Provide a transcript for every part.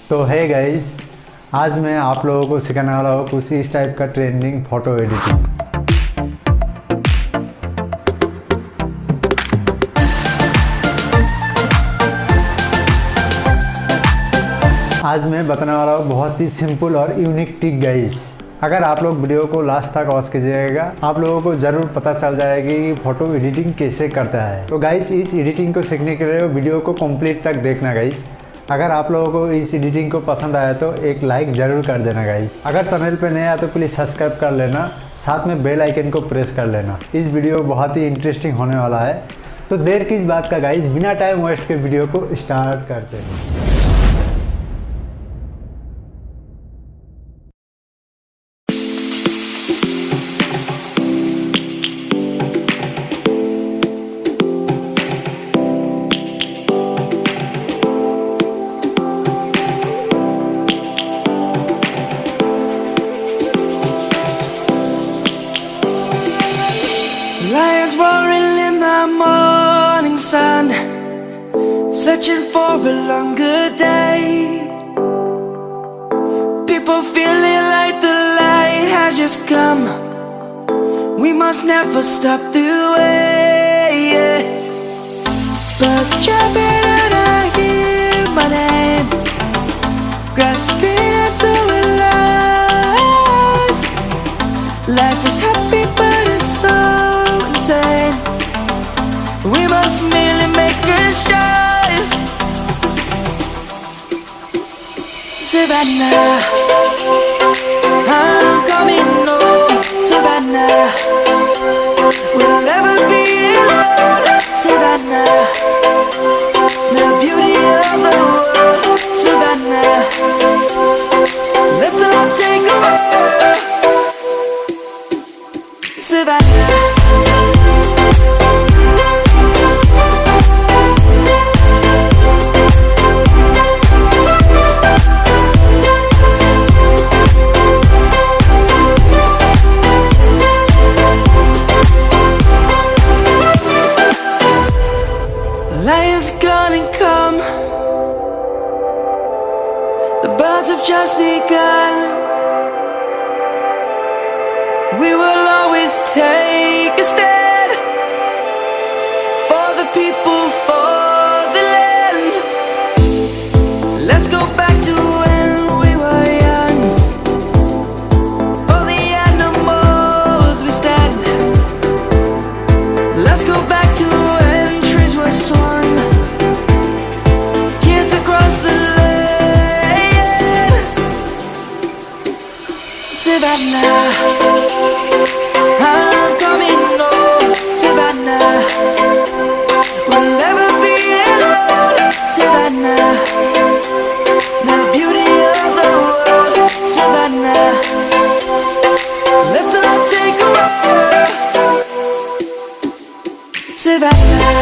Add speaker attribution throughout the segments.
Speaker 1: तो है गाइस, आज मैं आप लोगों को सिखाने वाला हूँ कुछ इस टाइप का ट्रेंडिंग फ़ोटो एडिटिंग। आज मैं बताने वाला हूँ बहुत ही सिंपल और यूनिक ट्रिक गाइस। अगर आप लोग वीडियो को लास्ट तक वॉच कीजिएगा, आप लोगों को ज़रूर पता चल जाएगी कि फ़ोटो एडिटिंग कैसे करता है। तो गाइस, इस एडिटिंग को सीखने के लिए वीडियो को कंप्लीट तक देखना गाइस। अगर आप लोगों को इस एडिटिंग को पसंद आया तो एक लाइक ज़रूर कर देना गाइस। अगर चैनल पे नया तो प्लीज़ सब्सक्राइब कर लेना, साथ में बेल आइकन को प्रेस कर लेना। इस वीडियो बहुत ही इंटरेस्टिंग होने वाला है। तो देर किस बात का गाइस, बिना टाइम वेस्ट के वीडियो को स्टार्ट करते हैं।
Speaker 2: Lions roaring in the morning sun, searching for a longer day. People feeling like the light has just come. We must never stop the way. Birds chirping and I hear my name, grasping into a life. Life is happy but it's so insane. We must merely make a start. Savannah, I'm coming home. Savannah, we'll never be alone. Savannah, the beauty of the world. Savannah, let's all take a walk. Savannah. Lion's gonna come. The birds have just begun. We will always take a stand for the people, for the land. Let's go back to when we were young. For the animals we stand. Let's go back to when trees were swung. Kids across the land. Savannah, I'm coming home. Savannah, we'll never be alone. Savannah, the beauty of the world. Savannah, let's all take a walk. Savannah,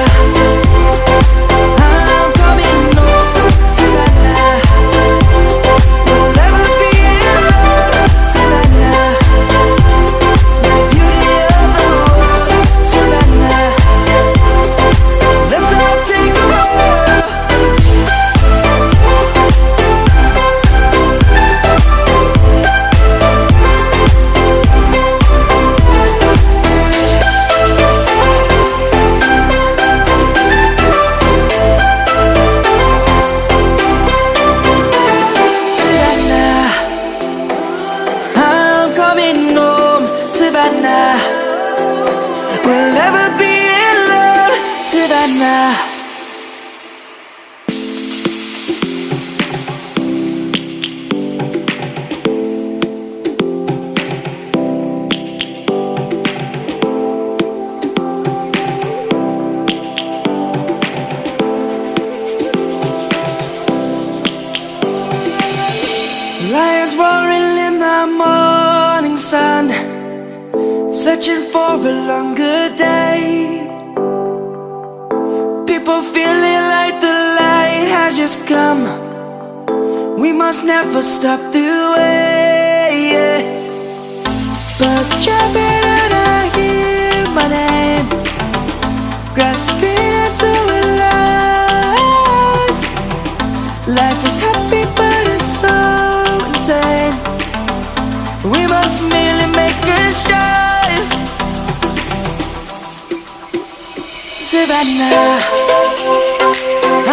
Speaker 2: I'm coming home. Savannah, we'll never be alone. Savannah, the beauty of the world. Savannah, let's all take a walk. Savannah, I'm coming home. Savannah, we'll never be alone. Savannah. Lions roaring in the morning sun, searching for a longer day. People feeling like the light has just come. We must never stop the way. Birds chirping and I hear my name, grasping into a life. Life is happy but it's so insane. We must merely make a start. Savannah,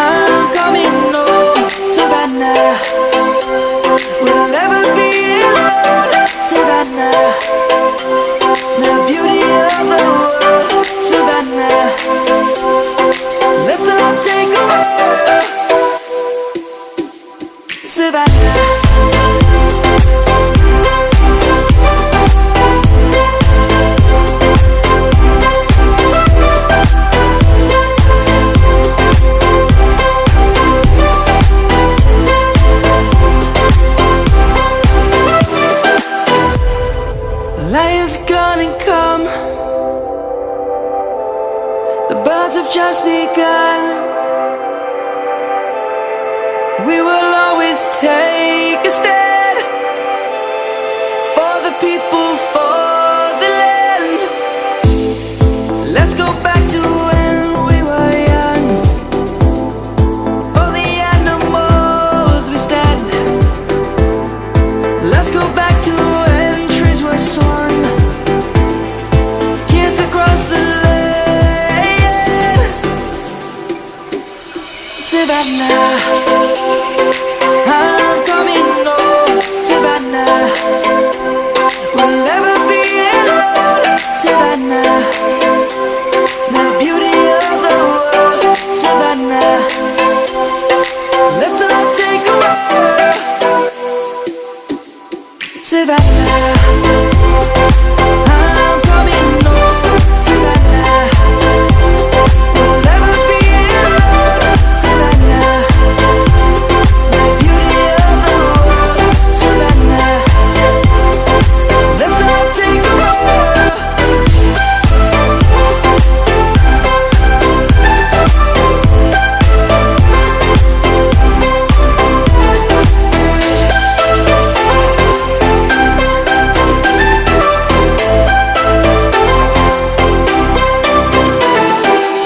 Speaker 2: I'm coming home. Savannah, we'll never be alone. Savannah, the beauty of the world. Savannah, let's all take a walk. Savannah. Lion's gonna come. The birds have just begun. We will always take a stand for the people, for the land. Let's go back to when we were young. For the animals we stand. Let's go back to when trees were swung. Kids across the land. Savannah, I'm coming home. Savannah, we'll never be alone. Savannah, the beauty of the world. Savannah, let's all take a walk. Savannah, I'm coming home. Savannah, we'll never be alone. Savannah, the beauty of the world. Savannah, let's all take a walk.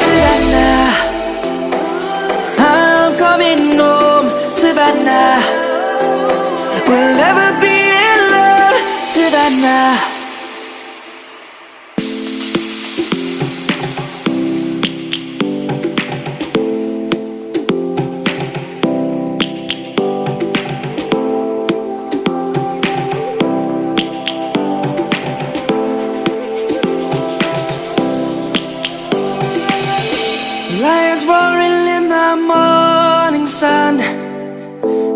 Speaker 2: Savannah, I'm coming home. Savannah, we'll never be alone. Savannah. Lions roaring in the morning sun,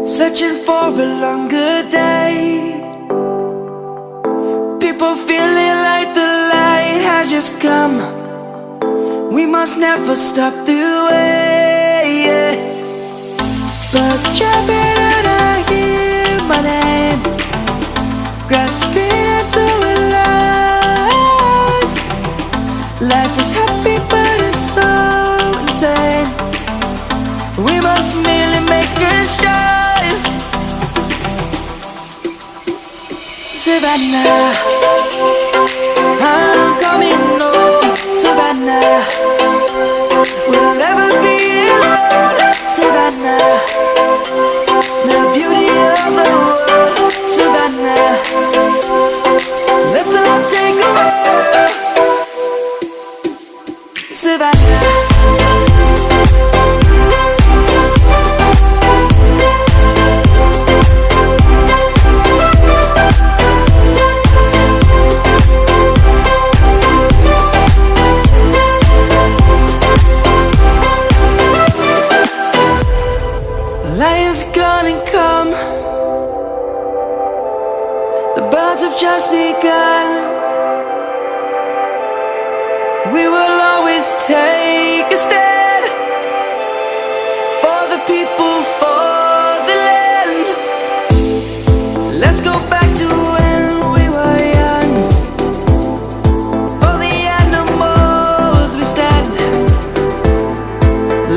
Speaker 2: searching for a longer day. People feeling like the light has just come. We must never stop the way. Birds chirping and I hear my name, grasping into a life. Life is happy but it's so insane. We must merely make a start. Savannah, I'm coming home. Savannah, we'll never be alone. Savannah, the beauty of the world. Savannah, let's all take a walk. Savannah. Lion's gonna come. The birds have just begun. We will always take a stand for the people, for the land. Let's go back to when we were young. For the animals we stand.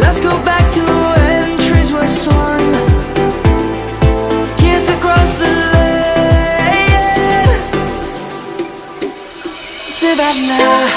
Speaker 2: Let's go back to when trees were swung. Kids across the land. Savannah,